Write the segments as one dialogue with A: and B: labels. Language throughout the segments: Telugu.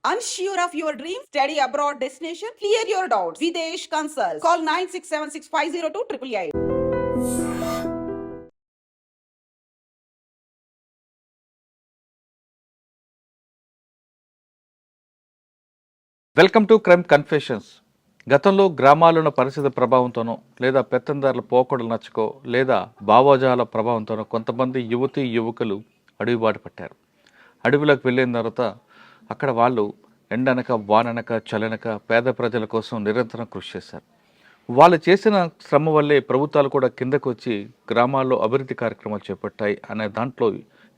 A: Unsure of your dream? Study abroad destination? Clear your doubts. Videsh Consult. Call 9676502888.
B: Welcome to crime confessions. గతంలో గ్రామాలున్న పరిస్థితి ప్రభావంతోనో లేదా పెత్తందారుల పోకడలు నచ్చుకో లేదా భావోజాల ప్రభావంతోనో కొంతమంది యువతీ యువకులు అడవిబాటు పట్టారు. అడవిలోకి వెళ్ళిన తర్వాత అక్కడ వాళ్ళు ఎండనక వాననక చలనక పేద ప్రజల కోసం నిరంతరం కృషి చేశారు. వాళ్ళు చేసిన శ్రమ వల్లే ప్రభుత్వాలు కూడా కిందకు వచ్చి గ్రామాల్లో అభివృద్ధి కార్యక్రమాలు చేపట్టాయి అనే దాంట్లో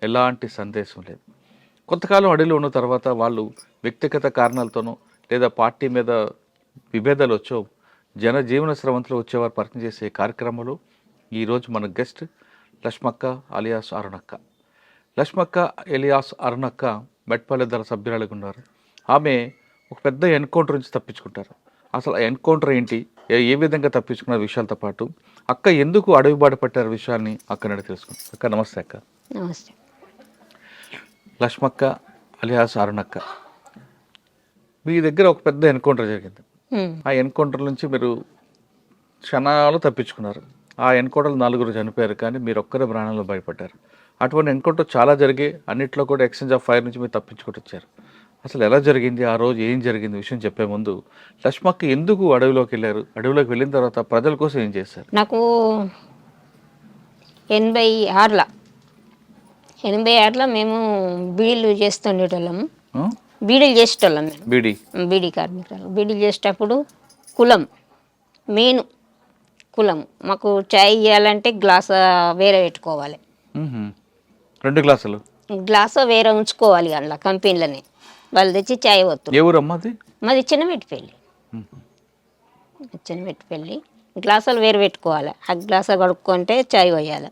B: ఎలాంటి సందేశం లేదు. కొంతకాలం అడవిలో ఉన్న తర్వాత వాళ్ళు వ్యక్తిగత కారణాలతోనో లేదా పార్టీ మీద విభేదాలు వచ్చో జనజీవన స్రవంతిలో వచ్చేవారు పరిచయం చేసే కార్యక్రమంలో ఈరోజు మన గెస్ట్ లక్ష్మక్క అలియాస్ అరుణక్క. లక్ష్మక్క ఎలియాస్ అరుణక్క మెట్పల్లి దళ సభ్యురాలుగా ఉన్నారు. ఆమె ఒక పెద్ద ఎన్కౌంటర్ నుంచి తప్పించుకుంటారు. అసలు ఆ ఎన్కౌంటర్ ఏంటి, ఏ విధంగా తప్పించుకున్న విషయాలతో పాటు అక్క ఎందుకు అడవి బాట పట్టారు విషయాన్ని అక్కడి తెలుసుకుంటాం. అక్క నమస్తే. అక్క
C: నమస్తే.
B: లక్ష్మక్క అలియాస్ అరుణక్క, మీ దగ్గర ఒక పెద్ద ఎన్కౌంటర్ జరిగింది. ఆ ఎన్కౌంటర్ నుంచి మీరు క్షణాలు తప్పించుకున్నారు. ఆ ఎన్కౌంటర్లో 4 చనిపోయారు, కానీ మీరు ఒక్కరే ప్రాణంలో భయపడ్డారు. అటువంటి ఎన్కౌంటర్ చాలా జరిగాయి. అన్నింటిలో కూడా ఎక్స్చేంజ్ ఆఫ్ ఫైర్ నుంచి మీరు తప్పించుకుంటూ వచ్చారు. అసలు ఎలా జరిగింది, ఆ రోజు ఏం జరిగింది విషయం చెప్పే ముందు లక్ష్మక్క ఎందుకు అడవిలోకి వెళ్ళారు, అడవిలోకి వెళ్ళిన తర్వాత ప్రజల కోసం ఏం చేశారు?
C: నాకు 86లో మేము బీడీలు చేస్తుండేటోళ్ళము. బీడీలు చేసేటోళ్ళం మేము, బీడీ కార్మికులు. బీడీలు చేసేటప్పుడు కులం మెయిన్ కులం. మాకు చాయ్ ఇవ్వాలంటే గ్లాస్ వేరే పెట్టుకోవాలి,
B: 2 గ్లాసులు
C: గ్లాస్ వేరే ఉంచుకోవాలి. అందులో కంపెనీలోనే వాళ్ళు తెచ్చి చాయ్ వస్తుంది.
B: ఏ ఊరమ్మా అది?
C: మాది చిన్నమెట్టిపల్లి. చిన్నమెట్టిపల్లి గ్లాసులు వేరు పెట్టుకోవాలి. ఆ గ్లాసు కడుక్కుంటే చాయ్ పోయాలి.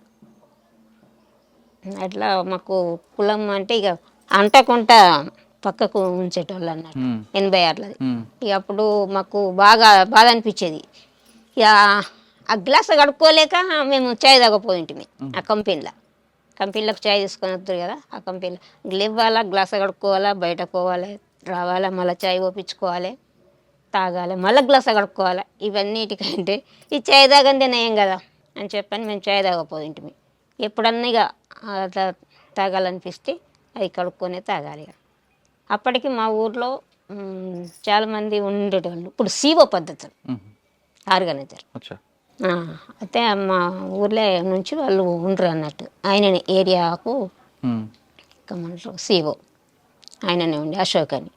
C: అట్లా మాకు కులం అంటే ఇక అంటకుంట పక్కకు ఉంచేటోళ్ళు అన్నట్టు 86లోది. ఇక అప్పుడు మాకు బాగా బాధ అనిపించేది. ఇక ఆ గ్లాస్ కడుక్కోలేక మేము చాయ్ తాగపోయింటిమి. ఆ కంపెనీలకు చాయ్ తీసుకొని వద్దు కదా. ఆ కంపెనీలో లేవాలా, గ్లాస్ కడుక్కోవాలా, బయట పోవాలి, రావాలా, మళ్ళీ చాయ్ పోపించుకోవాలి, తాగాలి, మళ్ళీ గ్లాస్ కడుక్కోవాలి. ఇవన్నిటికంటే ఈ చాయ్ తాగందే నయం కదా అని చెప్పని మేము చాయ్ తాగపోయింటిమి. ఎప్పుడన్నా ఇక అట్లా తాగాలనిపిస్తే అవి కడుక్కొనే తాగాలి. అప్పటికి మా ఊర్లో చాలామంది ఉండేటోళ్ళు. ఇప్పుడు సీఓ పద్ధతులు ఆర్గనైజర్ అయితే మా ఊర్లో నుంచి వాళ్ళు ఉండరు అన్నట్టు. ఆయననే ఏరియాకు కమాండర్ సీఓ ఆయననే ఉండి, అశోక్ అని.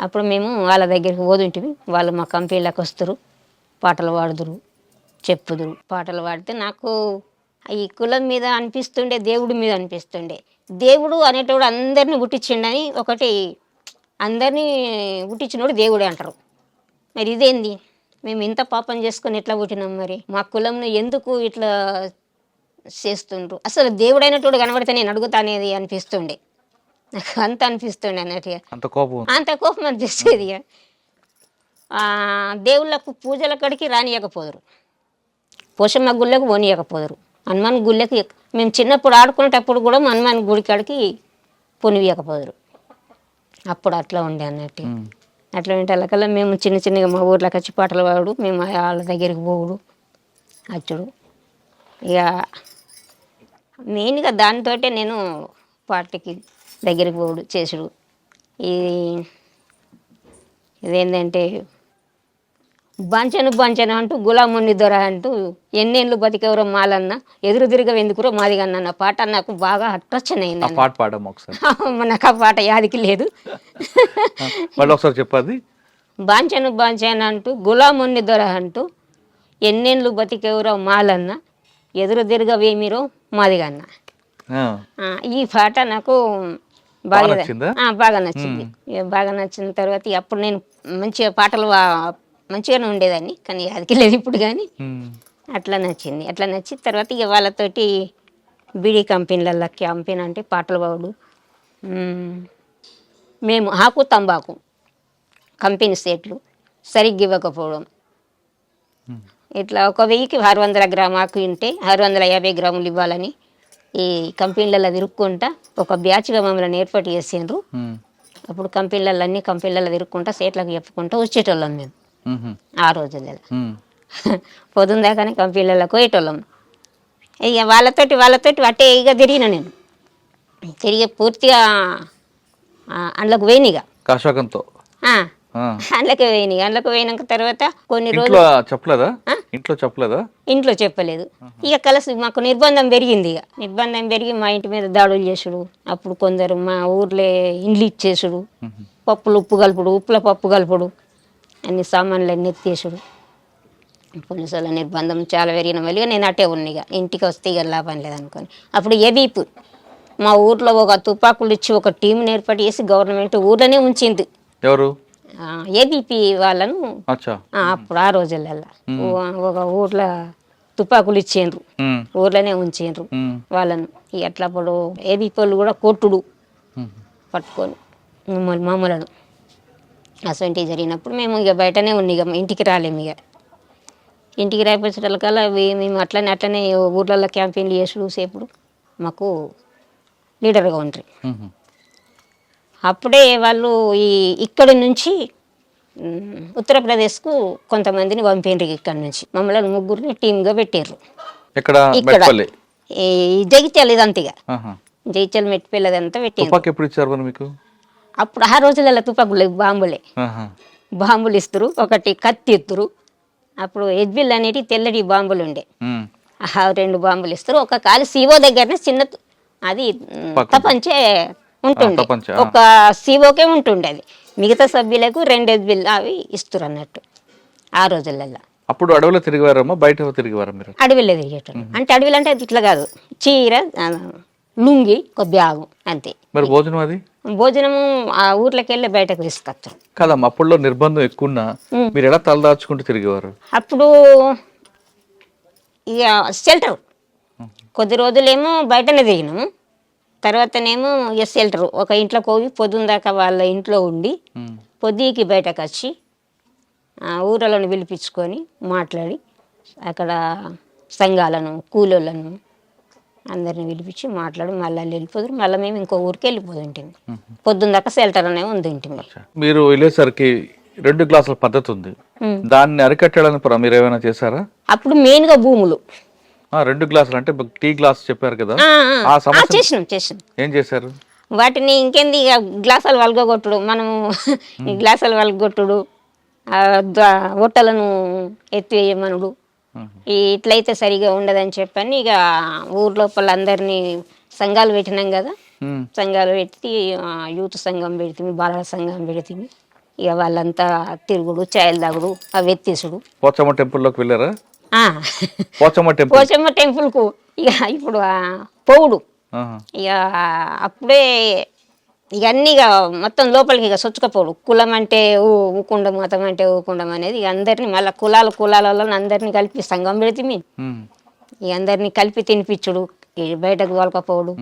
C: అప్పుడు మేము వాళ్ళ దగ్గరికి పోతుంటివి. వాళ్ళు మా కంపెనీలకు వస్తారు, పాటలు పాడుదురు, చెప్పుదురు. పాటలు పాడితే నాకు ఈ కులం మీద అనిపిస్తుండే, దేవుడి మీద అనిపిస్తుండే. దేవుడు అనేటోడు అందరినీ పుట్టించిండని ఒకటి, అందరినీ పుట్టించినోడు దేవుడే అంటారు. మరి ఇదేంది, మేము ఇంత పాపం చేసుకొని ఎట్లా పుట్టినాం, మరి మా కులంను ఎందుకు ఇట్లా చేస్తుండ్రు, అసలు దేవుడైనటోడు కనబడితే నేను అడుగుతానేది అనిపిస్తుండే. నాకు అంత అనిపిస్తుండే అన్నట్టుగా, అంత కోపం అనిపిస్తుంది. దేవుళ్ళకు పూజల కాడికి రానియకపోదురు, పోషమ్మ గుళ్ళకు పోనీయకపోదురు, హనుమాన్ గుళ్ళకి. మేము చిన్నప్పుడు ఆడుకునేటప్పుడు కూడా హనుమాన్ గుడి కాడికి పొనియకపోదురు. అప్పుడు అట్లా ఉండే అన్నట్టు. అట్లా ఉంటే వాళ్ళకల్లా మేము చిన్నగా మా ఊర్లోకి వచ్చి పాటలు పాడు, మేము వాళ్ళ దగ్గరికి పోవుడు వచ్చుడు. ఇక మెయిన్గా దానితో నేను పార్టీకి దగ్గరికి పోవుడు చేసుడు. ఇదేంటంటే బంచను అంటూ గులాముని దొర అంటూ ఎన్నేళ్ళు బతికెవరో మాలన్న, ఎదురు తిరిగా ఎందుకురో మాదిగన్న అన్న పాట నాకు బాగా అట్రాక్షన్ అయింది. నాకు ఆ పాట యాదికి లేదు.
B: చెప్పది.
C: బాంచను అంటూ గులాముని దొర అంటూ ఎన్నేళ్ళు బతికెవరో మాలన్న, ఎదురు తిరగవేమిరో మాదిగన్న. ఈ పాట నాకు బాగా నచ్చింది. బాగా నచ్చిన తర్వాత అప్పుడు నేను మంచిగా పాటలు మంచిగానే ఉండేదాన్ని, కానీ అది లేదు ఇప్పుడు. కానీ అట్లా నచ్చింది. అట్లా నచ్చిన తర్వాత ఇక వాళ్ళతోటి బీడీ కంపెనీలలో క్యాంపెయిన్ అంటే పాటలు పాడు. మేము ఆకు తంబాకు కంపెనీ సేట్లు సరిగ్గా ఇవ్వకపోవడం, ఇట్లా 1000కి 600 గ్రాము ఆకు ఉంటే 650 గ్రాములు ఇవ్వాలని ఈ కంపెనీలలో తిరుక్కుంటా ఒక బ్యాచ్గా మమ్మల్ని ఏర్పాటు చేసిండ్రు. అప్పుడు కంపెనీలలో తిరుక్కుంటా సేట్లకు చెప్పుకుంటూ వచ్చేటోళ్ళం మేము
B: మ్మ్.
C: ఆ రోజులలో.
B: మ్మ్.
C: పొద్దున దాకానే కంపెనీలకు పోయేటోళ్ళం. ఇక వాళ్ళతోటి అట్టే ఇక తిరిగిన నేను తిరిగి పూర్తిగా అందులోకి పోయిన ఇక
B: కాశాకంతో
C: అందులోకి పోయిన అందులోకి పోయినాక తర్వాత కొన్ని
B: ఇంట్లో
C: రోజులు
B: చెప్పలేదా? ఇంట్లో చెప్పలేదా?
C: ఇంట్లో చెప్పలేదు. ఇక కలిసి మాకు నిర్బంధం పెరిగింది. ఇక నిర్బంధం పెరిగి మా ఇంటి మీద దాడులు చేసుడు, అప్పుడు కొందరు మా ఊర్లే ఇండ్లు ఇచ్చేసుడు, పప్పులు ఉప్పు కలుపుడు, ఉప్పుల పప్పు కలుపుడు, అన్ని సామాన్లు అన్నీ ఎత్తేసుడు. పోలీసుల నిర్బంధం చాలా పెరిగిన వల్ల నేను అట్టే ఉన్నా. ఇక ఇంటికి వస్తే ఇక లాభం లేదనుకొని అప్పుడు ఏబీపీ మా ఊర్లో ఒక తుపాకులు ఇచ్చి ఒక టీంని ఏర్పాటు చేసి గవర్నమెంట్ ఊర్లోనే ఉంచింది.
B: ఎవరు?
C: ఏబీపీ వాళ్ళను.
B: అచ్చా.
C: అప్పుడు ఆ రోజులలో ఒక ఊర్లో తుపాకులు ఇచ్చిండ్రు, ఊర్లోనే ఉంచిండ్రు వాళ్ళను. ఎట్లా అప్పుడు ఏబీపీ వాళ్ళు కూడా కొట్టుడు పట్టుకొని మమ్మలను అసలు జరిగినప్పుడు మేము ఇక బయటనే ఉన్నా. ఇక ఇంటికి రాలేము. ఇక ఇంటికి రాయిపోయేటకల్లా మేము అట్లనే ఊర్లలో క్యాంపెయిన్లు చేసుడు సేపుడు మాకు లీడర్గా ఉంటారు. అప్పుడే వాళ్ళు ఇక్కడి నుంచి ఉత్తరప్రదేశ్కు కొంతమందిని పంపిండ్రు. ఇక్కడ నుంచి మమ్మల్ని ముగ్గురిని టీమ్గా పెట్టారు.
B: ఇక్కడ
C: ఈ జగిత్యాల ఇదంతగా జగిత్యాల మెట్టిపల్లెదంతా పెట్టారు.
B: ఎప్పుడు ఇచ్చారు మరి మీకు?
C: అప్పుడు ఆ రోజులలో తుపాకులు బాంబులు ఇస్తారు. ఒకటి కత్తి ఇస్తారు. అప్పుడు ఎజ్బిల్ అనేటి తెల్లటి బాంబులు ఉండే, 2 బాంబులు ఇస్తారు. ఒక కాలి సీఓ దగ్గరనే చిన్న అది తపంచే ఉంటుండే, ఒక సీఓకే ఉంటుండే. అది మిగతా సభ్యులకు 2 ఎజ్బిల్ అవి ఇస్తారు అన్నట్టు ఆ రోజులలో.
B: అప్పుడు అడవిలో తిరిగివారమ్మా, బయట తిరిగివారా మీరు?
C: అడవిలో తిరిగేటోళ్ళు. అంటే అడవిలో అంటే అది ఇట్లా కాదు, చీర లుంగి ఒక బ్యాగు అంతే.
B: మరి భోజనం? అది
C: భోజనము ఆ ఊర్లోకి వెళ్ళి బయటకు తీసుకొస్తారు
B: కదమ్మా. అప్పుడులో నిర్బంధం ఎక్కువ, మీరు ఎలా తలదాచుకుంటూ తిరిగేవారు? అప్పుడు
C: ఇక షెల్టర్ కొద్ది రోజులేమో బయటనే దిగినాము. తర్వాతనేమో ఇక షెల్టర్ ఒక ఇంట్లో పోయి పొద్దున్న దాకా వాళ్ళ ఇంట్లో ఉండి పొద్దుకి బయటకు వచ్చి ఊరలను పిలిపించుకొని మాట్లాడి అక్కడ సంఘాలను కూలోళ్ళను అందరిని పిలిపించి మాట్లాడి మళ్ళీ వెళ్ళిపోతారు. మళ్ళీ మేము ఇంకో ఊరికి వెళ్ళిపోతుంటాం. పొద్దున్న దాకా షెల్టర్ అనే ఉంది ఇంటిని.
B: మీరు వెళ్ళేసరికి 2 గ్లాసుల పద్ధతి ఉంది, దాన్ని అరికట్టడానికి మీరు ఏమైనా చేశారా?
C: అప్పుడు మెయిన్గా భూములు
B: 2 గ్లాసులు అంటే టీ గ్లాస్ చెప్పారు కదా,
C: చేసినాం.
B: ఏం చేశారు?
C: వాటిని ఇంకేంది ఇక గ్లాసులు వలగొట్టుడు, మనము గ్లాసులు వలగొట్టుడు, ఒట్టలను ఎత్తివేయమనుడు, ఇట్లయితే సరిగా ఉండదని చెప్పని ఇక ఊరు లోపల అందరినీ సంఘాలు పెట్టినాం కదా, సంఘాలు పెట్టి యూత్ సంఘం పెడితే, బాలల సంఘం పెడితే ఇక వాళ్ళంతా తిరుగుడు, ఛాయలు తాగుడు, అవి ఎత్తేసుడు.
B: పోచమ్మ టెంపుల్లోకి వెళ్ళారా?
C: పోచమ్మ టెంపుల్కు ఇక ఇప్పుడు పోవుడు ఇక అప్పుడే ఇక అన్నీ ఇక మొత్తం లోపలికి ఇక సొచ్చుకపోడు. కులం అంటే ఊకుండం, మతం అంటే ఊకుండం అనేది ఇక అందరినీ మళ్ళీ కులాలలో అందరినీ కలిపి సంఘం పెడితే ఇక అందరినీ కలిపి తినిపించుడు, బయటకు తోలకపోవడు,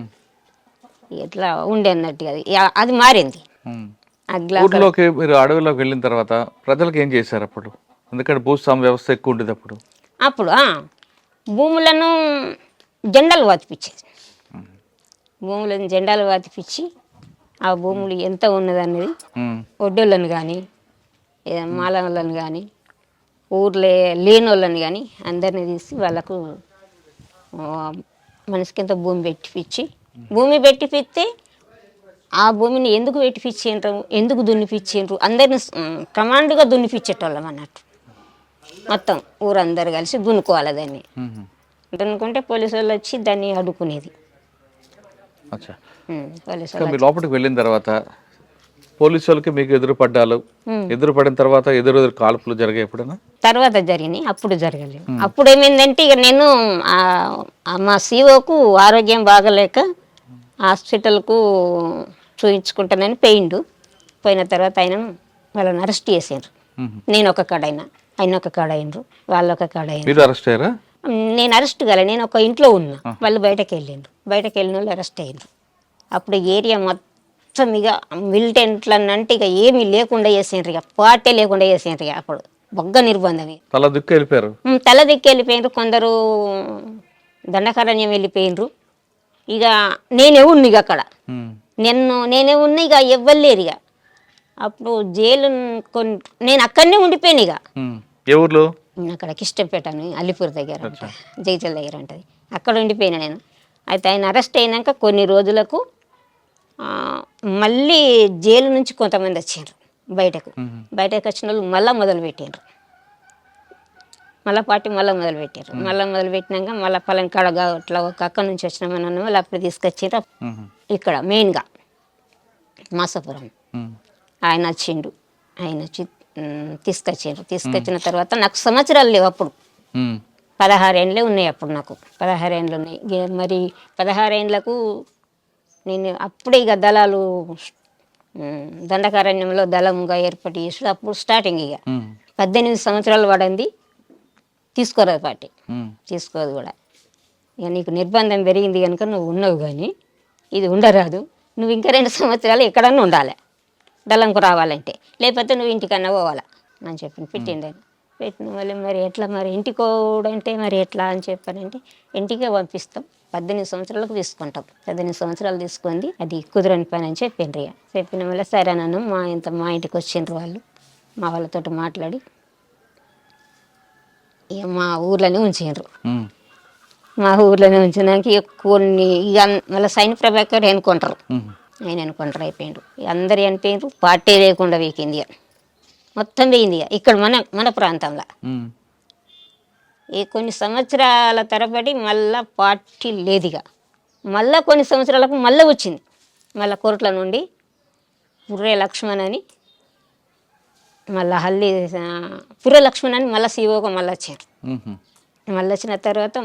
C: ఇట్లా ఉండే అన్నట్టుగా అది మారింది.
B: ఊర్లోకి మీరు అడవిలోకి వెళ్ళిన తర్వాత ప్రజలకు ఏం చేశారు అప్పుడు? ఎందుకంటే భూస్వామ్య వ్యవస్థ ఎక్కువ ఉండేది అప్పుడు
C: భూములను జెండాలు వాతిపించేది. భూములను జెండాలు వాతిపించి ఆ భూములు ఎంత ఉన్నదనేది ఒడ్డోళ్ళని కానీ మాలలను కానీ ఊర్లే లేని వాళ్ళని కానీ అందరినీ తీసి వాళ్ళకు మనిషికి ఎంత భూమి పెట్టిపిచ్చి, భూమి పెట్టిపిస్తే ఆ భూమిని ఎందుకు పెట్టిపించిండ్రు, ఎందుకు దున్నిపించిండ్రు, అందరిని కమాండ్గా దున్నిపించేటోళ్ళం అన్నట్టు. మొత్తం ఊరందరూ కలిసి దున్నుకోవాలి. దాన్ని దున్నుకుంటే పోలీసు వాళ్ళు వచ్చి దాన్ని అడ్డుకునేది.
B: లోపలికి వెళ్ళిన తర్వాత పోలీసు వాళ్ళకి మీకు ఎదురుపడిన తర్వాత ఎదురు కాల్పులు జరిగాయి ఎప్పుడైనా?
C: తర్వాత జరిగినాయి, అప్పుడు జరగలేదు. అప్పుడు ఏమైందంటే ఇక నేను మా సీఓకు ఆరోగ్యం బాగలేక హాస్పిటల్కు చూయించుకుంటానని పోయిన తర్వాత వాళ్ళని అరెస్ట్ చేసారు. నేను ఒక కాడైనా, ఆయన ఒక కాడ అయినరు, వాళ్ళు ఒక కాడ అయినారు. నేను అరెస్ట్ కాలే, నేను ఒక ఇంట్లో ఉన్నా, వాళ్ళు బయటకు వెళ్ళిన వాళ్ళు అరెస్ట్ అయ్యారు. అప్పుడు ఏరియా మొత్తం ఇక మిలిటెంట్లను అంటే ఇక ఏమీ లేకుండా చేసిండ్రు, ఇక పార్టీ లేకుండా చేసిండ్రు. ఇక అప్పుడు బొగ్గ నిర్బంధం, తల దిక్కు వెళ్ళిపోయినారు. కొందరు దండకారణ్యం వెళ్ళిపోయినరు. ఇక నేనే ఉన్నా ఇక అక్కడ, నేనే ఉన్నా, ఇక ఎవ్వలేరు. ఇక అప్పుడు జైలు కొన్ని నేను అక్కడనే ఉండిపోయాను ఇక.
B: ఏ ఊర్లో?
C: అక్కడ కిష్టపేట అని అలీపూర్ దగ్గర ఉంటుంది, జైచల్ దగ్గర ఉంటుంది. అక్కడ ఉండిపోయినా నేను. అయితే ఆయన అరెస్ట్ అయినాక కొన్ని రోజులకు మళ్ళీ జైలు నుంచి కొంతమంది వచ్చారు బయటకు వచ్చిన వాళ్ళు మళ్ళీ మొదలుపెట్టారు, మళ్ళీ పార్టీ మళ్ళీ మొదలుపెట్టారు. మళ్ళీ మొదలుపెట్టినాక మళ్ళీ పలంకాడ అట్లా ఒక అక్క నుంచి వచ్చినామని వాళ్ళు అప్పుడు తీసుకొచ్చారు. ఇక్కడ మెయిన్గా మాసాపురం ఆయన వచ్చిండు. ఆయన వచ్చి తీసుకొచ్చిన తర్వాత నాకు సంవత్సరాలు లేవు అప్పుడు. 16 ఏండ్లే ఉన్నాయి అప్పుడు నాకు. 16 ఏండ్లు ఉన్నాయి. మరి 16 ఏండ్లకు నేను అప్పుడే ఇక దళాలు దండకారణ్యంలో దళంగా ఏర్పాటు చేసి అప్పుడు స్టార్టింగ్ ఇక 18 సంవత్సరాలు పడింది. తీసుకోరాదు పార్టీ, తీసుకోదు కూడా. ఇక నీకు నిర్బంధం పెరిగింది కనుక నువ్వు ఉన్నావు, కానీ ఇది ఉండరాదు. నువ్వు ఇంకా 2 సంవత్సరాలు ఎక్కడన్నా ఉండాలి దళంకు రావాలంటే, లేకపోతే నువ్వు ఇంటికన్నా పోవాలా అని చెప్పి పెట్టిండు ఆయన. పెట్టిన వాళ్ళు మరి ఎట్లా మరి ఇంటికోడంటే మరి ఎట్లా అని చెప్పానంటే ఇంటికే పంపిస్తాం, 18 సంవత్సరాలకు తీసుకుంటాం. 18 సంవత్సరాలు తీసుకుంది, అది కుదరని పని అని చెప్పిండ్రు. ఇక చెప్పిన వల్ల సరే అన్నాను. మా ఇంటికి వచ్చిండ్రు వాళ్ళు. మా వాళ్ళతో మాట్లాడి ఇక మా ఊర్లోనే ఉంచిండ్రు. మా ఊర్లోనే ఉంచినాక ఇక కొన్ని ఇక మళ్ళీ సైన్ ప్రభాకర్ ఎన్నుకుంటారు. ఆయన ఎన్నుకుంటారు అయిపోయిండు. అందరు అనిపోయిండ్రు. పార్టీ లేకుండా వీకింది ఇక మొత్తం వేయింది ఇక ఇక్కడ మన ప్రాంతంలో. ఈ కొన్ని సంవత్సరాల తరబడి మళ్ళా పార్టీ లేదు ఇక. మళ్ళీ కొన్ని సంవత్సరాలకు మళ్ళీ వచ్చింది. మళ్ళీ కోర్టుల నుండి పుర్రే లక్ష్మణ్ అని మళ్ళీ పుర్రె లక్ష్మణ్ అని మళ్ళీ సీఓగా మళ్ళీ వచ్చారు. మళ్ళీ వచ్చిన తర్వాత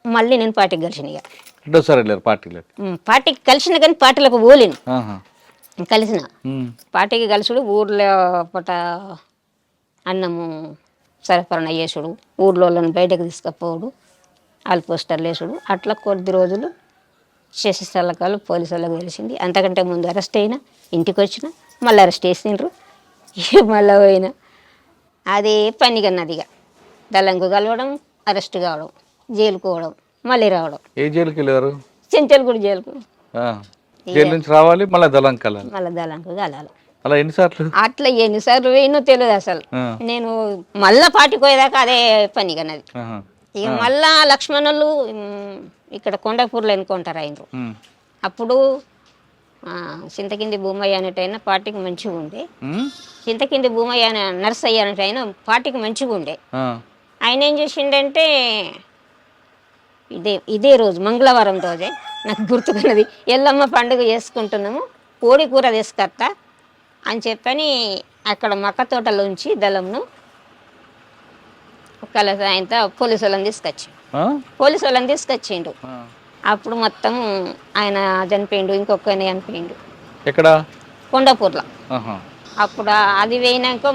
C: మళ్ళీ నేను పార్టీకి కలిసిన ఇక. పార్టీకి కలిసిన కానీ పార్టీలకు పోలేను. కలిసిన పార్టీకి కలుసుడు ఊర్లో పూట అన్నము సరఫరణ చేసుడు, ఊర్లో బయటకు తీసుకుపోవడు, వాళ్ళు పోస్టర్లు వేసుడు. అట్లా కొద్ది రోజులు చేసే స్థలకాలు పోలీసు వాళ్ళకి తెలిసింది. అంతకంటే ముందు అరెస్ట్ అయినా, ఇంటికి వచ్చిన మళ్ళీ అరెస్ట్ చేసిండ్రు. మళ్ళీ పోయినా అదే పని కన్నది ఇక. దళంకు కలవడం, అరెస్ట్ కావడం, జైలుకు పోవడం, మళ్ళీ రావడం.
B: ఏ జైలుకి వెళ్ళారు?
C: చెంచల్గూడ జైలుకు.
B: జైలు నుంచి రావాలి, మళ్ళీ దళంకి కలాలి.
C: మళ్ళీ దళంకు కలాలి.
B: అలా ఎన్నిసార్లు?
C: అట్లా ఎన్నిసార్లు పోయినో తెలియదు అసలు. నేను మళ్ళా పార్టీకి పోయేదాకా అదే పని కన్నది. ఇక మళ్ళా లక్ష్మణులు ఇక్కడ కొండపూర్లో ఎన్నుకుంటారు అయినరు. అప్పుడు చింతకింది భూమయ్య అనేటైనా పార్టీకి మంచిగా ఉండే. చింతకింది భూమయ్య నర్సయ్య అనేటైనా పార్టీకి మంచిగా ఉండే. ఆయన ఏం చేసిండంటే ఇదే రోజు మంగళవారం రోజే నాకు గుర్తుకున్నది, ఎల్లమ్మ పండుగ చేసుకుంటున్నాము, కోడి కూర తీసుకొస్తా అని చెప్పని అక్కడ మక్క తోటలోంచి దళంను ఆయనతో పోలీసు వాళ్ళని తీసుకొచ్చిండు. అప్పుడు మొత్తం ఆయన చనిపోయిండు, ఇంకొక చనిపోయిండు.
B: ఎక్కడ?
C: కొండపూర్లో. అప్పుడు అది పోయినాక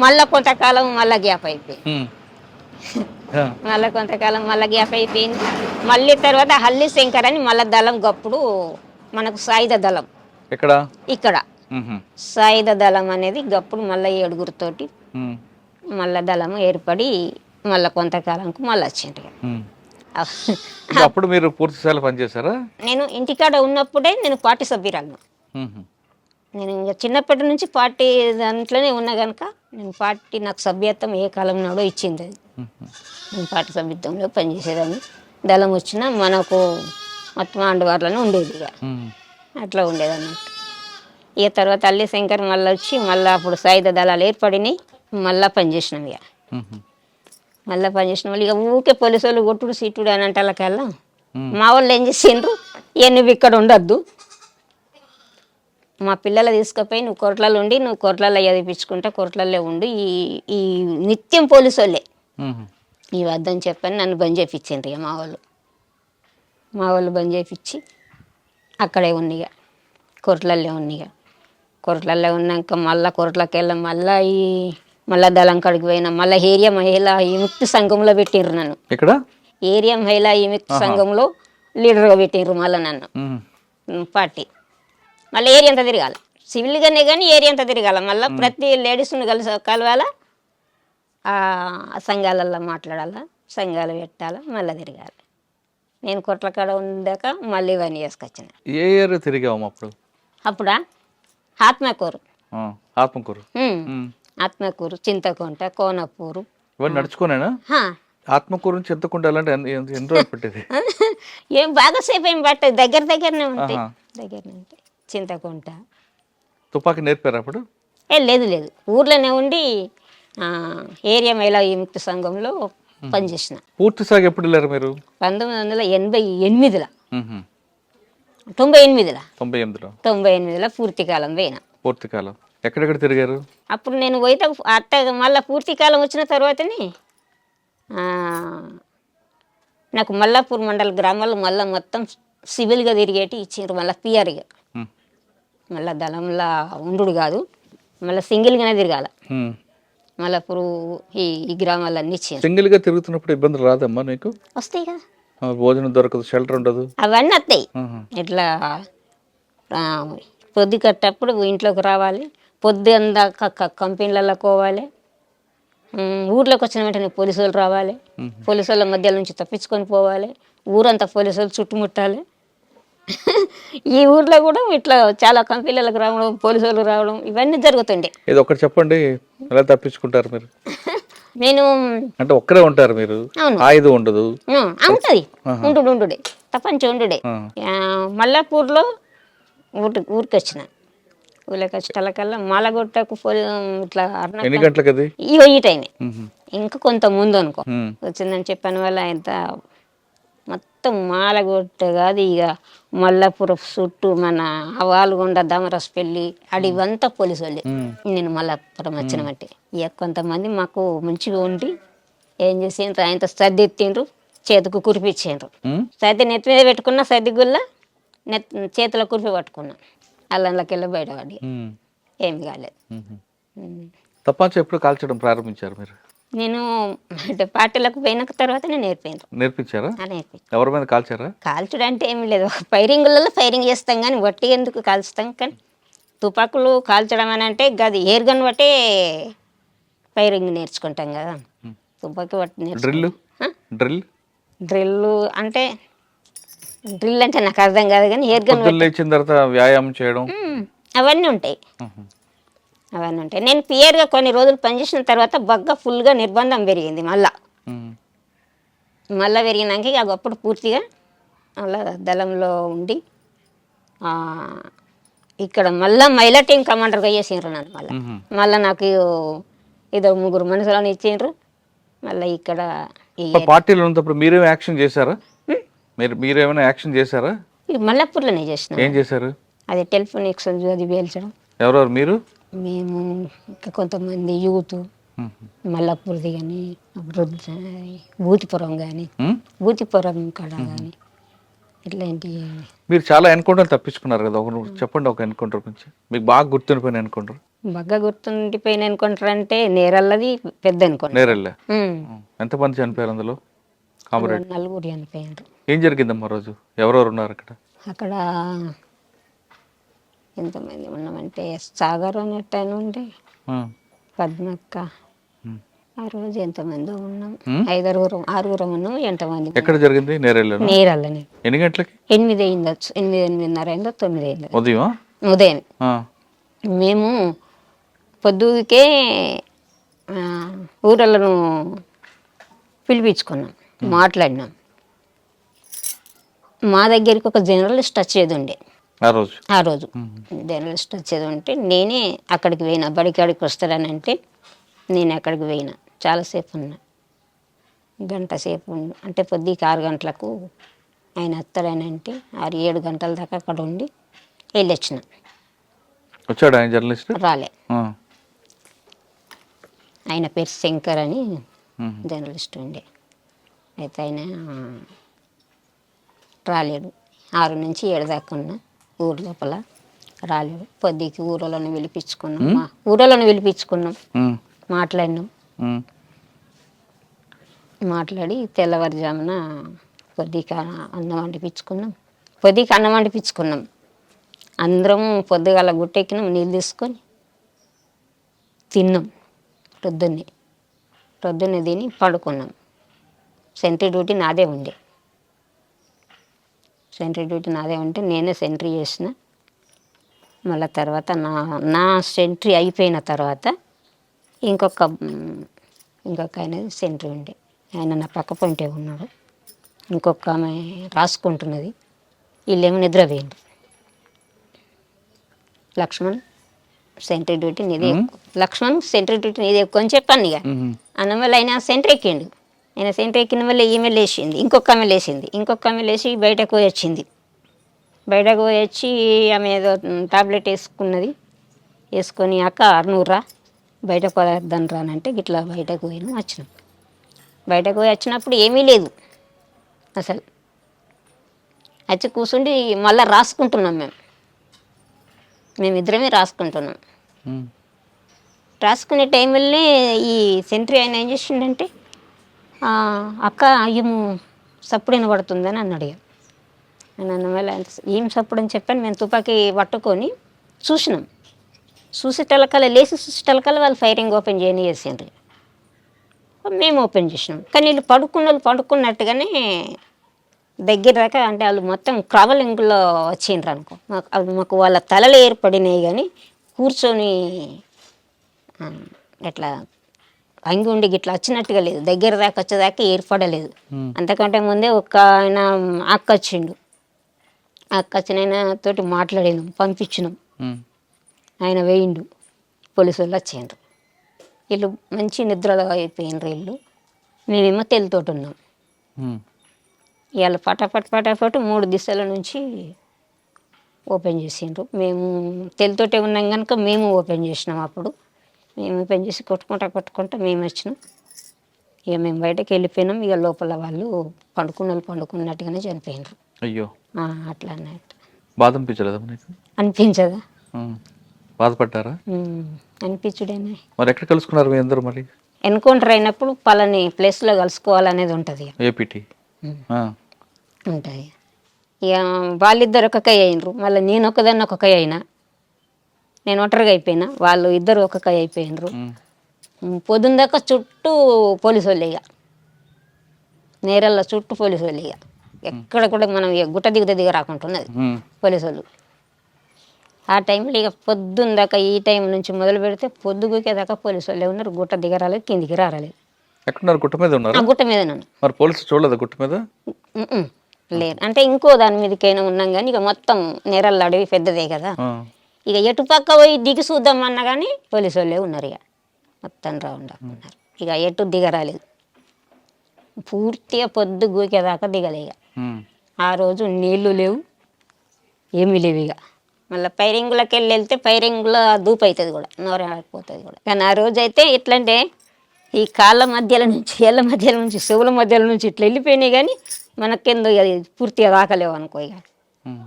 C: మళ్ళీ కొంతకాలం మళ్ళీ గ్యాప్ అయిపోయింది. మళ్ళీ గ్యాప్ అయిపోయింది. మళ్ళీ తర్వాత హల్లి శంకర్ అని మళ్ళీ దళం గప్పుడు మనకు సాయుధ దళం ఇక్కడ సాయుధ దళం అనేది గప్పుడు మళ్ళీ 7గురితోటి మళ్ళీ దళం ఏర్పడి మళ్ళీ కొంతకాలంకు మళ్ళీ వచ్చిండ్రు.
B: అప్పుడు మీరు పూర్తి స్థాయిలో పనిచేశారా?
C: నేను ఇంటికాడ ఉన్నప్పుడే నేను పార్టీ సభ్యురాలను. నేను ఇంకా చిన్నప్పటి నుంచి పార్టీ దాంట్లోనే ఉన్నా కనుక నేను పార్టీ నాకు సభ్యత్వం ఏ కాలం నాడో ఇచ్చింది. అది నేను పార్టీ సభ్యత్వంలో పనిచేసేదాన్ని. దళం వచ్చినా మనకు మొత్తం అండవార్లోనే ఉండేది ఇక. అట్లా ఉండేది అన్నట్టు. ఇక తర్వాత అల్లి శంకర్ మళ్ళీ వచ్చి మళ్ళీ అప్పుడు సాయుధ దళాలు ఏర్పడినాయి. మళ్ళీ పనిచేసినాం ఇక. మళ్ళీ పనిచేసిన వాళ్ళు ఇక ఊరికే పోలీసు వాళ్ళు కొట్టుడు సీటుడు అని అంటలకల్లా మా వాళ్ళు ఏం చేసిండ్రు, నువ్వు ఇక్కడ ఉండొద్దు, మా పిల్లలు తీసుకుపోయి నువ్వు కోర్టులలో ఉండి నువ్వు కోర్టులలో చదివించుకుంటా, కోర్టులలో ఉండి ఈ నిత్యం పోలీసు వాళ్ళే ఈ వద్దని చెప్పని నన్ను బంద్ చేయించిండ్రు. ఇక మా వాళ్ళు బంద్ చేయించి అక్కడే ఉన్నిగా కోర్టులలో ఉన్నిగా. కోర్టులలో ఉన్నాక మళ్ళీ కోర్టులోకి వెళ్ళాం. మళ్ళీ దళం కాడికి పోయినా. మళ్ళీ ఏరియా మహిళా విముక్తి సంఘంలో పెట్టిండ్రు నన్ను.
B: ఇక్కడ
C: ఏరియా మహిళా విముక్తి సంఘంలో లీడర్గా పెట్టిండ్రు మళ్ళీ నన్ను. పార్టీ మళ్ళీ ఏరియా అంతా తిరగాలి, సివిల్గానే కానీ ఏరియా అంతా తిరగాల. మళ్ళీ ప్రతి లేడీస్ని కలవాలా, సంఘాలల్లో మాట్లాడాలా, సంఘాలు పెట్టాలా, మళ్ళీ తిరగాలి. నేను కొట్ల కాడ ఉందాక మళ్ళీ ఇవన్నీ చేసుకొచ్చిన.
B: ఏ ఏరియా తిరిగాము అప్పుడా?
C: ఆత్మకూరు.
B: ఆ, ఆత్మకూరు. ఉమ్.
C: ఆత్మకూరు, చింతకుంట, కోనపూరు.
B: ఇవన్నీ నడుచుకోనేనా?
C: హా.
B: ఆత్మకూరు నుంచి చింతకుంట వెళ్ళాలంటే ఎన్ని రోజులు పెట్టేది?
C: ఏం బాగాసేపు ఏం పట్టదు, దగ్గరనే ఉంటాయి.
B: ఆహా.
C: దగ్గరనే ఉంటాయి చింతకుంట.
B: తుపాకీ నేర్పారు అప్పుడు?
C: లేదు, ఊర్లోనే ఉండి ఏరియా మహిళా విముక్తి సంఘంలో పనిచేసిన.
B: పూర్తి సాగు ఎప్పుడు వెళ్ళారు మీరు?
C: 1988లో,
B: ఉహు.
C: 98లో,
B: 98లో
C: 98లో పూర్తి కాలం పోయిన.
B: పూర్తి కాలం ఎక్కడెక్కడ తిరిగారు?
C: అప్పుడు నేను పోయితే అత్త మళ్ళీ పూర్తి కాలం వచ్చిన తర్వాతనే నాకు మల్లాపూర్ మండల గ్రామాలు మళ్ళీ మొత్తం సివిల్గా తిరిగేటి ఇచ్చిండ్రు, మళ్ళీ పిఆర్గా.
B: ఉమ్.
C: మళ్ళీ దళంలో ఉండు కాదు, మళ్ళీ సింగిల్గానే తిరగాల.
B: ఉమ్.
C: మల్లాపూర్ ఈ గ్రామాలన్నీ ఇచ్చిండ్రు.
B: సింగిల్ గా తిరుగుతున్నప్పుడు ఇబ్బందులు రాదమ్మా నీకు?
C: వస్తాయి కదా,
B: భోజనం దొరకదు, షెల్టర్ ఉండదు.
C: అవన్నీ వస్తాయి.
B: ఆహా.
C: ఇట్లా పొద్దు కట్టప్పుడు ఇంట్లోకి రావాలి, పొద్దు అందాక కంపెనీలలో పోవాలి. ఊర్లోకి వచ్చిన వెంటనే పోలీసు వాళ్ళు రావాలి, పోలీసు వాళ్ళ మధ్య నుంచి తప్పించుకొని పోవాలి, ఊరంతా పోలీసు వాళ్ళు చుట్టుముట్టాలి. ఈ ఊర్లో కూడా ఇట్లా చాలా కంపెనీలకు రావడం, పోలీసు వాళ్ళు రావడం, ఇవన్నీ జరుగుతుండే.
B: ఇది ఒకటి చెప్పండి, ఎలా తప్పించుకుంటారు మీరు?
C: నేను
B: అంటే ఒక్కరే ఉంటారు మీరు?
C: అవును.
B: ఆయుధం ఉండదు?
C: ఉంటుంది, ఉండుడే తప్పంచి ఉండుడే. మల్లాపూర్లో ఊరికి వచ్చిన, ఊళ్ళకి వచ్చేటకల్లా మాలగొట్టకు ఇట్లా
B: ఎన్ని గంటలకు అది?
C: ఈ టైమే. ఇంకా కొంత ముందు అనుకో
B: ఉమ్.
C: వచ్చిందని చెప్పిన వల్ల ఆయన మొత్తం మాలగొట్ట కాదు ఇక మల్లాపురం చుట్టూ మన వాల్గొండ, దమరస్పల్లి అడివంతా పోలీసు వాళ్ళే. నేను మల్లాపురం వచ్చిన బట్టి ఇక కొంతమంది మాకు మంచిగా ఉండి ఏం చేసిండ్రు, ఆయనతో సర్ది ఎత్తిండ్రు, చేతికి కురిపించిండ్రు. సర్ది నెత్తి మీద పెట్టుకున్న సర్ది గుల్ల చేతిలో కురిపి పట్టుకున్నా, అల్లంలోకి వెళ్ళి బయటపడి ఏమి కాలేదు.
B: తప్పాచి ఎప్పుడు కాల్చడం ప్రారంభించారు మీరు?
C: నేను అంటే పార్టీలకు పోయిన తర్వాత నేను
B: నేర్పించారా?
C: నేర్పించాను.
B: ఎవరి మీద కాల్చారా?
C: కాల్చడం అంటే ఏమి లేదు, ఫైరింగ్లలో ఫైరింగ్ చేస్తాం కానీ వట్టి ఎందుకు కాల్చుతాం. కానీ తుపాకులు కాల్చడం అని అంటే గది ఎయిర్ గన్ బట్టే ఫైరింగ్ నేర్చుకుంటాం కదా. తుపాకీ బట్టి
B: డ్రిల్
C: డ్రిల్ అంటే నాకు అర్థం కాదు కానీ ఎయిర్ గన్
B: లేచిన తర్వాత వ్యాయామం చేయడం
C: అవన్నీ ఉంటాయి. నేను పియర్గా కొన్ని రోజులు పనిచేసిన తర్వాత బగ్గా ఫుల్గా నిర్బంధం పెరిగింది. మళ్ళా పెరిగినాక ఇక అప్పుడు పూర్తిగా మళ్ళా దళంలో ఉండి ఇక్కడ మళ్ళీ మహిళా టీం కమాండర్గా చేసిండ్రు నన్ను. మళ్ళీ నాకు ఏదో 3 మనుషులను ఇచ్చిండ్రు. మళ్ళీ ఇక్కడ
B: పార్టీలో ఉన్నప్పుడు మీరేమో యాక్షన్ చేశారా? మీరేమైనా యాక్షన్ చేశారా?
C: మల్లాపూర్లోనే చేసిన.
B: ఏం చేశారు?
C: అది టెలిఫోన్ ఎక్స్చేంజ్ అది పేల్చడం.
B: ఎవరెవరు మీరు? మేము
C: ఇంకా కొంతమంది యూత్ మల్లాపూర్ది కానీ భూతిపురం కానీ భూతిపురం కాడ కానీ ఇట్లాంటి.
B: మీరు చాలా ఎన్కౌంటర్ తప్పించుకున్నారు కదా, చెప్పండి ఒక ఎన్కౌంటర్ గురించి మీకు బాగా గుర్తుండిపోయిన ఎన్కౌంటర్.
C: బాగా గుర్తుండిపోయిన ఎన్కౌంటర్ అంటే నేరల్లది పెద్ద ఎన్కౌంటర్.
B: నేరల్లే ఎంతమంది చనిపోయారు అందులో?
C: 4 చనిపోయారు.
B: ఏం జరిగిందమ్మా రోజు? ఎవరెవరు ఉన్నారు అక్కడ?
C: అక్కడ ఎంతమంది ఉన్నామంటే సాగర్ అన్నట్టు ఆయన ఉండే, పద్మక్క, ఆ రోజు ఎంతమంది ఉన్నాం, 6 ఉన్నాం. ఎంతమంది?
B: ఎక్కడ జరిగింది?
C: నేరల్లనే.
B: ఎన్ని గంటలకి?
C: 8 అయిందొచ్చు, 8:30 అయిందో 9 అయిందో
B: ఉదయం.
C: మేము పొద్దుకే ఊరలను పిలిపించుకున్నాం, మాట్లాడినాం. మా దగ్గరికి ఒక జర్నలిస్ట్ వచ్చేది ఉండే ఆ రోజు జర్నలిస్ట్ వచ్చేది ఉంటే నేనే అక్కడికి పోయినా. బడికాడికి వస్తాడని అంటే నేను అక్కడికి పోయినా. చాలాసేపు ఉన్నా, 1 గంట సేపు అంటే పొద్దుకి 6 గంటలకు ఆయన వస్తాడని అంటే 6-7 గంటల దాకా అక్కడ ఉండి వెళ్ళొచ్చిన.
B: వచ్చాడు ఆయన జర్నలిస్ట్?
C: రాలే. ఆయన పేరు శంకర్ అని జర్నలిస్ట్ ఉండే. అయితే ఆయన రాలేడు. 6 నుంచి 7 దాకా ఉన్నా ఊరు లోపల, రాలేడు. పొద్దుకి ఊరలను పిలిపించుకున్నాం, మాట్లాడినాం. మాట్లాడి తెల్లవారుజామున పొద్దుకి అన్నం వండిపించుకున్నాం. అందరం పొద్దుగాల గుట్టెక్కినాం, నీళ్ళు తీసుకొని తిన్నాం. పొద్దున్నే తిని పడుకున్నాం. సెంట్రీ డ్యూటీ నాదే ఉండే. నేనే సెంట్రీ చేసిన. మళ్ళీ తర్వాత నా సెంట్రీ అయిపోయిన తర్వాత ఇంకొక ఆయన సెంట్రీ ఉండే, ఆయన నా పక్క పొంటే ఉన్నాడు. ఇంకొక ఆమె రాసుకుంటున్నది, వీళ్ళేమో నిద్రపోయింది. లక్ష్మణ్ సెంట్రీ డ్యూటీ నీదే ఎక్కువ, లక్ష్మణ్ సెంట్రీ డ్యూటీ నీదే ఎక్కువ అని చెప్పాను. ఇక అన్న వల్ల ఆయన సెంట్రీ ఎక్కిండు. ఆయన సెంట్రీ ఎక్కిన వల్ల ఈమె లేచింది, ఇంకొక ఆమె లేచి బయటకు పోయి వచ్చింది. బయటకు పోయి వచ్చి ఆమె ఏదో టాబ్లెట్ వేసుకొని అక్క 600 రా బయటకు పోద్దాను రానంటే గిట్లా బయటకు వచ్చినాం. బయటకు పోయి వచ్చినప్పుడు ఏమీ లేదు అసలు. వచ్చి కూర్చుండి మళ్ళీ రాసుకుంటున్నాం. మేమిద్దరమే రాసుకుంటున్నాం. రాసుకునే టైంలోనే ఈ సెంట్రీ ఆయన ఏం చేసిండంటే, అక్క అయ్యము సప్పుడు వినబడుతుందని అన్నాడు. నన్ను మళ్ళీ ఏం సప్పుడు అని చెప్పాను. మేము తుపాకీ పట్టుకొని చూసినాం. లేచి చూసేటలకల్లా వాళ్ళు ఫైరింగ్ ఓపెన్ చేసిండ్రు. మేము ఓపెన్ చేసినాం. కానీ వీళ్ళు పడుకున్నట్టుగానే దగ్గర దాకా, అంటే వాళ్ళు మొత్తం ట్రావెలింగ్లో వచ్చిండ్రు అనుకో. మాకు వాళ్ళ తలలు ఏర్పడినాయి కానీ కూర్చొని ఎట్లా అంగి ఉండి గిట్లా వచ్చినట్టుగా లేదు. దగ్గర దాకా వచ్చేదాకా ఏర్పడలేదు. అంతకంటే ముందే ఒక ఆయన అక్క వచ్చిండు. అక్క వచ్చిన ఆయన తోటి మాట్లాడినాం, పంపించినాం. ఆయన వేయిండు, పోలీసు వాళ్ళు వచ్చిండ్రు. వీళ్ళు మంచి నిద్రలో అయిపోయినరు. వీళ్ళు మేమేమో తెలుతోటి ఉన్నాం. ఇవాళ పటాపట్ 3 దిశల నుంచి ఓపెన్ చేసిండ్రు. మేము తెలుతోటే ఉన్నాం కనుక మేము ఓపెన్ చేసినాం. అప్పుడు మేము ఓపెన్ చేసి కొట్టుకుంటా మేము వచ్చినాం. ఇక మేము బయటకు వెళ్ళిపోయినాం. ఇక లోపల వాళ్ళు పండుకున్నట్టుగానే చనిపోయినరు.
B: అయ్యో,
C: అట్లా అన్నట్టు.
B: బాధ అనిపించలేదా నీకు?
C: అనిపించదా?
B: బాధపడ్డారా?
C: అనిపించుడేనా.
B: మరి ఎక్కడ కలుసుకున్నారు మీ అందరూ? మరి
C: ఎన్కౌంటర్ అయినప్పుడు పలాని ప్లేస్లో కలుసుకోవాలనేది ఉంటుంది.
B: ఏపీటీ
C: ఉంటుంది. ఇక వాళ్ళిద్దరు ఒక కై అయినరు. మళ్ళీ నేను ఒకదాన్ని ఒక కై అయినా. నేను ఒంటరిగా అయిపోయినా, వాళ్ళు ఇద్దరు ఒక కై అయిపోయినరు. పొద్దున్న దాకా చుట్టూ పోలీసు వాళ్ళు. ఇక నేరల్లో చుట్టూ పోలీసు వాళ్ళు. ఇక ఎక్కడ కూడా మనం ఇక గుట్ట దిగ రాకుంటున్నది పోలీసు వాళ్ళు. ఆ టైంలో ఇక పొద్దున్న దాకా, ఈ టైం నుంచి మొదలు పెడితే పొద్దుగుకేదాకా పోలీసు వాళ్ళే ఉన్నారు. గుట్ట దిగరాలేదు, కిందికి రాలేదు.
B: ఎక్కడున్నారు? గుట్ట మీద ఉన్నారు.
C: గుట్ట మీద నన్ను
B: మరి పోలీసు చూడలేదు గుట్ట మీద?
C: లేదు, అంటే ఇంకో దాని మీదకైనా ఉన్నాం కానీ ఇక మొత్తం నేరల్లో అడవి పెద్దదే కదా. ఇక ఎటు పక్క పోయి దిగి చూద్దామన్నా కానీ పోలీసు వాళ్ళే ఉన్నారు. ఇక మొత్తం రౌండ్ ఉన్నారు. ఇక ఎటు దిగరాలేదు. పూర్తిగా పొద్దు గూకేదాకా దిగలే. ఇక ఆ రోజు నీళ్లు లేవు, ఏమీ లేవు. ఇక మళ్ళీ పైరింగులకి వెళ్తే పైరింగులో దూపు అవుతుంది కూడా, నోరైపోతుంది కూడా. కానీ ఆ రోజు అయితే ఎట్లంటే ఈ కాళ్ళ మధ్యలో నుంచి, ఏళ్ళ మధ్యలో నుంచి, చెవుల మధ్యలో నుంచి ఇట్లా వెళ్ళిపోయినాయి కానీ మనకెందో అది పూర్తిగా దాకలేవు అనుకో. ఇక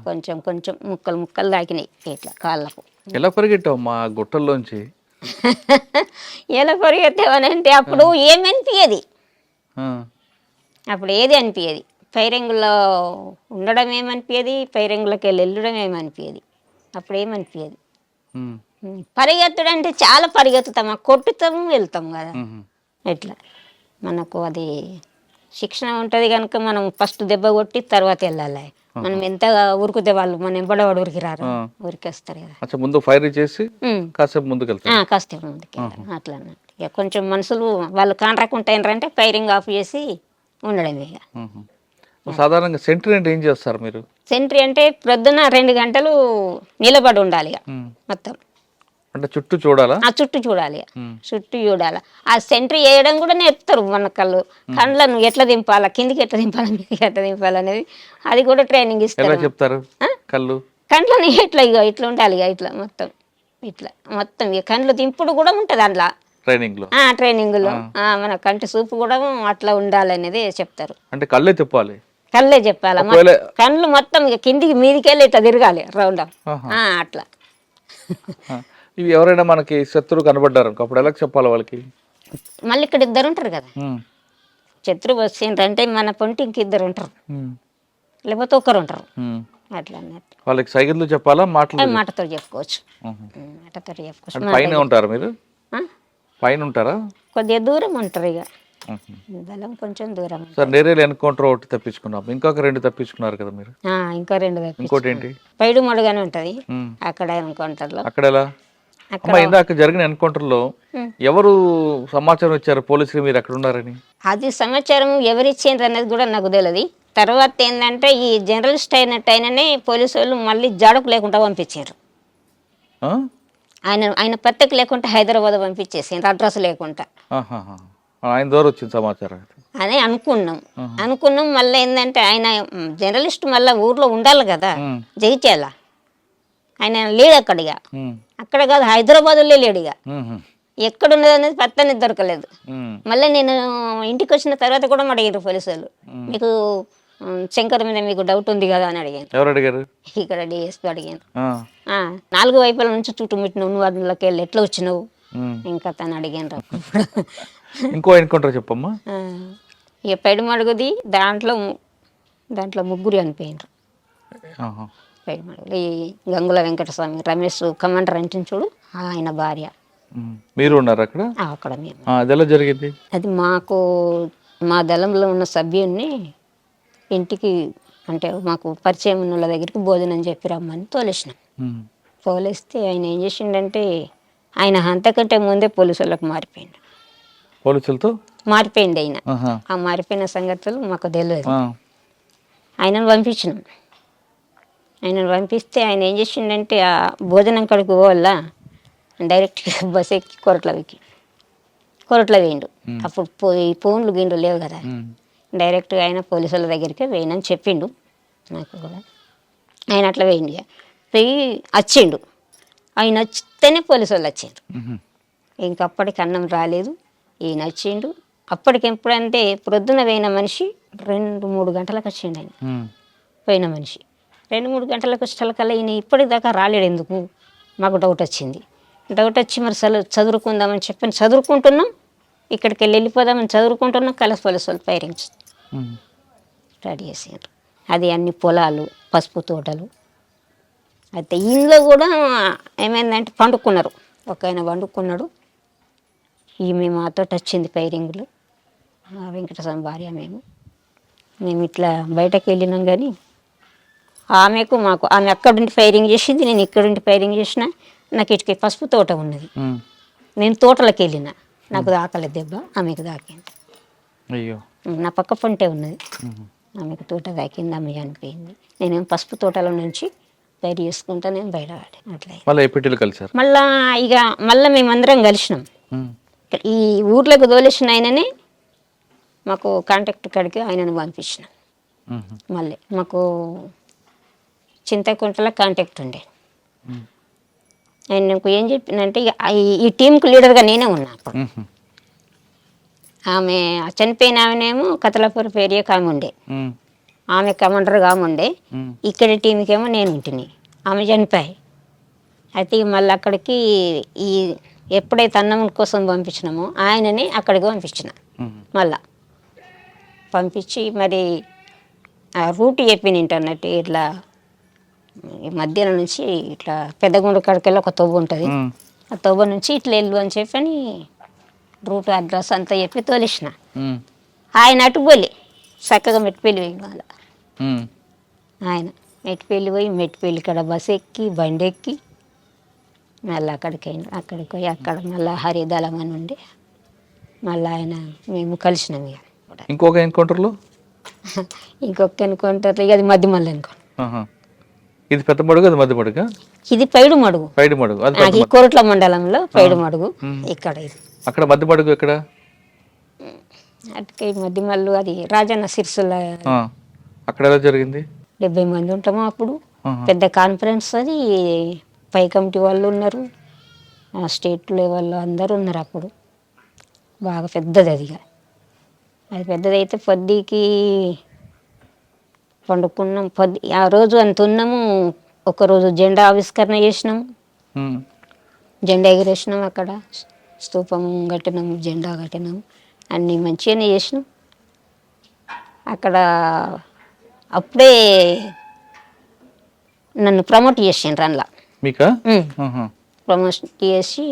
C: కొంచెం ముక్కలు దాకినాయి ఇట్లా కాళ్ళకు.
B: ఎలా పరిగెట్టావు మా గుట్టల్లోంచి?
C: ఎలా పరిగెత్తావని అంటే అప్పుడు ఏమనిపించేది, అప్పుడు ఏది అనిపించేది. ఫైరింగ్లో ఉండడం ఏమనిపించేది, ఫైరింగ్లోకి వెళ్ళడం ఏమనిపించేది. అప్పుడు ఏమనిపించేది. పరిగెత్తడం అంటే చాలా పరిగెత్తుతాం, కొట్టుతాము, వెళ్తాం కదా. ఎట్లా మనకు అది శిక్షణ ఉంటుంది కనుక మనం ఫస్ట్ దెబ్బ కొట్టి తర్వాత వెళ్ళాలి. మనం ఎంత ఉరుకుతే వాళ్ళు మన ఎంబడవాడు ఉరికి రారు, ఉరికేస్తారు కదా.
B: ముందు ఫైర్ చేసి కాసేపు ముందుకు వెళ్తారు,
C: కాసేపు ముందుకు అట్లా అన్నట్టు. ఇక కొంచెం మనుషులు వాళ్ళు కాంట్రాక్ట్ ఫైరింగ్ ఆఫ్ చేసి ఉండడమే. ఇక
B: సాధారణంగా సెంట్రీ అంటే ఏం చేస్తారు మీరు?
C: సెంట్రీ అంటే ప్రొద్దున 2 గంటలు నిలబడి ఉండాలి. ఇక మొత్తం
B: అంటే చుట్టూ చూడాలా?
C: చుట్టూ చూడాలి, చుట్టూ చూడాలి. ఆ సెంట్రీ వేయడం కూడా నేర్పుతారు మన కళ్ళను ఎట్లా దింపాలా, కిందికి ఎట్లా దింపాలా, మీదకి ఎట్లా దింపాలి అనేది అది కూడా ట్రైనింగ్ ఇస్తారు.
B: చెప్తారు
C: కండ్లను ఇట్లా ఇట్లా ఉండాలి. ఇక ఇట్లా మొత్తం ఇక కండ్లు దింపుడు కూడా ఉంటుంది అందులో ట్రైనింగ్లో. మన కంటి చూపు కూడా అట్లా ఉండాలనేది చెప్తారు.
B: అంటే కళ్ళే తిప్పాలి,
C: కళ్ళే చెప్పాలి. కళ్ళు మొత్తం ఇక కిందికి మీదికి వెళ్ళి ఇట్లా తిరగాలి రౌండ్ అట్లా.
B: ఇవి ఎవరైనా మనకి శత్రువు కనబడ్డారు అప్పుడు ఎలా చెప్పాలి వాళ్ళకి?
C: మళ్ళీ ఇక్కడ 2 ఉంటారు కదా, శత్రువు వచ్చిండ్రంటే మన పొంటి ఇంక 2 ఉంటారు, లేకపోతే 1 ఉంటారు. అట్లా అన్నట్టు
B: వాళ్ళకి సైకిల్ చెప్పాలా,
C: మాటతో చెప్పుకోవచ్చు.
B: పైన ఉంటారు మీరు? పైన ఉంటారా?
C: కొద్దిగా దూరం ఉంటారు. ఇక బలం కొంచెం దూరం.
B: సార్ నేరేలు ఎన్కౌంటర్ ఒకటి తప్పించుకున్నాం, ఇంకొక 2 తప్పించుకున్నారు కదా మీరు.
C: ఇంకా 2
B: ఇంకోటి ఏంటి?
C: పైడు మడుగానే ఉంటది అక్కడ ఎన్కౌంటర్లో.
B: అక్కడ ఎలా? అమ్మ ఇందాక జరిగిన ఎన్కౌంటర్ లో ఎవరు సమాచారం ఇచ్చారు పోలీసులు మీరు అక్కడ ఉన్నారని?
C: అది సమాచారం ఎవరిచ్చిండ్రు అనేది కూడా నాకు తెలియదు. తర్వాత ఏంటంటే ఈ జర్నలిస్ట్ అయినట్టు ఆయననే పోలీసు వాళ్ళు మళ్ళీ జాడకు లేకుండా పంపించారు.
B: ఆ?
C: ఆయన పత్రిక లేకుండా హైదరాబాద్ పంపించేసిండ్రు, అడ్రస్ లేకుండా.
B: ఆయన ద్వారా వచ్చింది సమాచారం
C: అని అనుకున్నాం. మళ్ళీ ఏంటంటే ఆయన జర్నలిస్ట్ మళ్ళీ ఊర్లో ఉండాలి కదా, జగిత్యాల. ఆయన లేడు అక్కడ కాదు, హైదరాబాద్లో లేడు. ఎక్కడ ఉన్నది అనేది పత్తనే దొరకలేదు. మళ్ళీ నేను ఇంటికి వచ్చిన తర్వాత కూడా అడిగారు పోలీసు వాళ్ళు, మీకు శంకర్ మీద మీకు డౌట్ ఉంది కదా అని అడిగాను.
B: ఎవరు అడిగారు?
C: ఇక్కడ డిఎస్పీ అడిగాను. 4 వైపుల నుంచి చుట్టుముట్టినావు, నువ్వు అందులోకి వెళ్ళి ఎట్లా వచ్చినావు ఇంకా తను అడిగాను.
B: ఇంకో ఎన్కౌంటర్ చెప్పమ్మా.
C: ఇక పెడుమడుగుది దాంట్లో 3 చనిపోయినారు. పెడుమడుగులు ఈ గంగుల వెంకటస్వామి, రమేష్ కమాండర్ అంటే చూడు, ఆయన భార్య.
B: మీరు ఉన్నారు అక్కడ?
C: అక్కడ మేము.
B: అది ఎలా జరిగింది? అది
C: మా దళంలో ఉన్న సభ్యుడిని ఇంటికి, అంటే మాకు పరిచయం ఉన్న వాళ్ళ దగ్గరికి భోజనం చెప్పి రమ్మని తోలేసినాం. తోలేస్తే ఆయన ఏం చేసిండంటే, ఆయన అంతకంటే ముందే పోలీసు వాళ్ళకి మారిపోయిండు.
B: పోలీసులతో
C: మారిపోయింది ఆయన. ఆ మారిపోయిన సంగతులు మాకు తెలియదు. ఆయనను పంపించినాం. ఆయనను పంపిస్తే ఆయన ఏం చేసిండంటే, ఆ భోజనం కడుకు పోవాల డైరెక్ట్గా బస్ ఎక్కి కొరట్లో వేయండు. అప్పుడు ఫోన్లు గిండ్లు లేవు కదా, డైరెక్ట్గా ఆయన పోలీసుల దగ్గరికి వేయనని చెప్పిండు నాకు కూడా. ఆయన అట్లా వేయండి పోయి వచ్చిండు. ఆయన వచ్చితేనే పోలీసు వాళ్ళు వచ్చిండ్రు. ఇంకప్పటికి అన్నం రాలేదు, ఈయన వచ్చిండు. అప్పటికి ఎప్పుడంటే ప్రొద్దున పోయిన మనిషి 2-3 గంటలకు వచ్చిండు. ఆయన పోయిన మనిషి 2-3 గంటలకు వచ్చేకల్లా ఈయన ఇప్పటిదాకా రాలేడు. ఎందుకు మాకు డౌట్ వచ్చింది. డౌట్ వచ్చి మరి చదువుకుందామని చెప్పి చదువుకుంటున్నాం, ఇక్కడికి వెళ్ళిపోదామని చదువుకుంటున్నాం. కలసి పోలీసు వాళ్ళు ఫైరింగ్ రెడీ చేసారు. అది అన్ని పొలాలు, పసుపు తోటలు. అయితే ఇంట్లో కూడా ఏమైందంటే పండుకున్నారు. ఒక ఆయన పండుకున్నాడు. ఈమె మాతో వచ్చింది ఫైరింగ్లో, వెంకటస్వామి భార్య. మేము ఇట్లా బయటకు వెళ్ళినాం కానీ ఆమెకు మాకు, ఆమె అక్కడుండి ఫైరింగ్ చేసింది, నేను ఇక్కడుండి ఫైరింగ్ చేసిన. నాకు ఇటుకి పసుపు తోట ఉన్నది, నేను తోటలోకి వెళ్ళిన, నాకు దాకలేదు దెబ్బ, ఆమెకు దాకింది.
B: అయ్యో,
C: నా పక్క పంటే ఉన్నది, ఆమెకు తోట దాకింది, ఆమె చనిపోయింది. నేనేం పసుపు తోటలో నుంచి ఫైర్ చేసుకుంటా నేను బయట పడి అట్లా. మళ్ళీ మేమందరం కలిసినాం. ఈ ఊర్లోకి తోలేసిన ఆయననే మాకు కాంటాక్ట్ కాడికి ఆయనను పంపించినాం. మళ్ళీ మాకు చింతకుంటలో కాంటాక్ట్ ఉండే. ఆయన నాకు ఏం చెప్పిందంటే, ఈ టీంకు లీడర్గా నేనే ఉన్నా అప్పుడు. ఆమె చనిపోయిన ఆమెనేమో కతలాపూర్ ఏరియాకి ఆమె ఉండే, ఆమె కమాండర్గా ఆమె ఉండే. ఇక్కడ టీంకేమో నేను ఉంటిని, ఆమె చనిపోయి. అయితే మళ్ళీ అక్కడికి ఈ ఎప్పుడైతే అన్నం కోసం పంపించినామో ఆయనని అక్కడికి పంపించిన. మళ్ళా పంపించి మరి ఆ రూట్ చెప్పిన ఇంటర్నెట్ ఇట్లా మధ్యాహ్నం నుంచి ఇట్లా పెద్దగుండ కాడికెళ్ళి ఒక తొవ్వ ఉంటుంది, ఆ తొవ్వ నుంచి ఇట్లా వెళ్ళు అని చెప్పని రూట్ అడ్రస్ అంతా చెప్పి తోలేసిన. ఆయన అటు పోలే, చక్కగా మెట్టిపల్లి పోయి వాళ్ళ ఆయన మెట్టిపల్లి పోయి, మెట్టిపల్లి కాడ బస్ ఎక్కి బండి ఎక్కి మళ్ళీ అక్కడికి పోయి అక్కడ మళ్ళీ హరిదళం అని ఉండి మళ్ళీ ఆయన మేము కలిసినాం.
B: ఇంకొక ఎన్కౌంటర్లో
C: ఇంకొక ఎన్కౌంటర్ ఇక అది మధ్యమల్లి ఎన్కౌంటర్.
B: ఇది పెద్ద మడుగు, అది మధ్య మడుగు,
C: ఇది పైడు మడుగు.
B: అది
C: కోరట్ల మండలంలో పైడు మడుగు. ఇక్కడ
B: అక్కడ మధ్య మడుగు ఎక్కడ?
C: అటుకై మధ్యమల్లు, అది రాజన్న సిరిసిల్ల.
B: అక్కడ ఎలా జరిగింది?
C: 70 మంది ఉంటాము అప్పుడు. పెద్ద కాన్ఫరెన్స్ అది, పై కమిటీ వాళ్ళు ఉన్నారు, స్టేట్ లెవెల్లో అందరూ ఉన్నారు అప్పుడు. బాగా పెద్దది అది. అది పెద్దదైతే పొద్దుకి పండుకున్నాం. ఆ రోజు అంత ఉన్నాము. ఒకరోజు జెండా ఆవిష్కరణ చేసినాము, జెండా ఎగిరేసినాం, అక్కడ స్తూపం కట్టినాము, జెండా కట్టినాము, అన్నీ మంచిగానే చేసినాం. అక్కడ అప్పుడే నన్ను ప్రమోట్ చేసిండ్రు అందులో. ప్రమోషన్ చేసి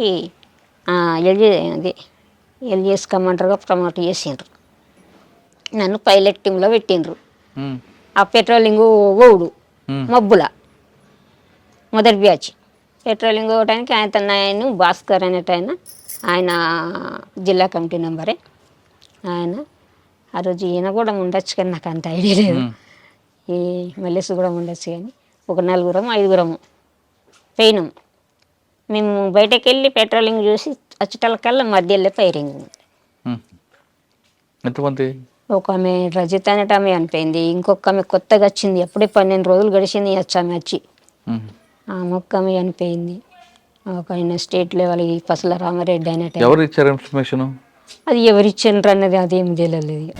C: అదే వీళ్ళు చేసుకోమంటారుగా ప్రమోట్ చేసిండ్రు. నన్ను పైలట్ టీంలో పెట్టిండ్రు.
B: ఉమ్,
C: ఆ పెట్రోలింగ్ ఓవుడు మబ్బుల మొదటి బ్యాచ్ పెట్రోలింగ్ ఓవడానికి ఆయన భాస్కర్ అనేటైన ఆయన జిల్లా కమిటీ మెంబరే. ఆయన ఆ రోజు ఈయన కూడా ఉండొచ్చు కానీ నాకు అంత ఐడియా లేదు. ఈ మల్లేసు కూడా ఉండొచ్చు కానీ ఒక 4-5 పోయినాం. మేము బయటకు వెళ్ళి పెట్రోలింగ్ చూసి వచ్చేటోళ్ళకల్లా మధ్యలో ఫైరింగ్.
B: ఉమ్. ఎంతమంది?
C: ఒక ఆమె రజిత అనేట ఆమె అనిపోయింది. ఇంకొక ఆమె కొత్తగా వచ్చింది, అప్పుడే 12 రోజులు గడిచింది ఆమె వచ్చి.
B: ఉమ్.
C: ఆ మొక్క ఆమె అనిపోయింది. ఒక ఆయన స్టేట్ లెవెల్ పసల రామారెడ్డి అనేట.
B: ఎవరు ఇచ్చారు ఇన్ఫర్మేషన్?
C: అది ఎవరిచ్చిండ్రు అన్నది అదేం తెలియలేదు.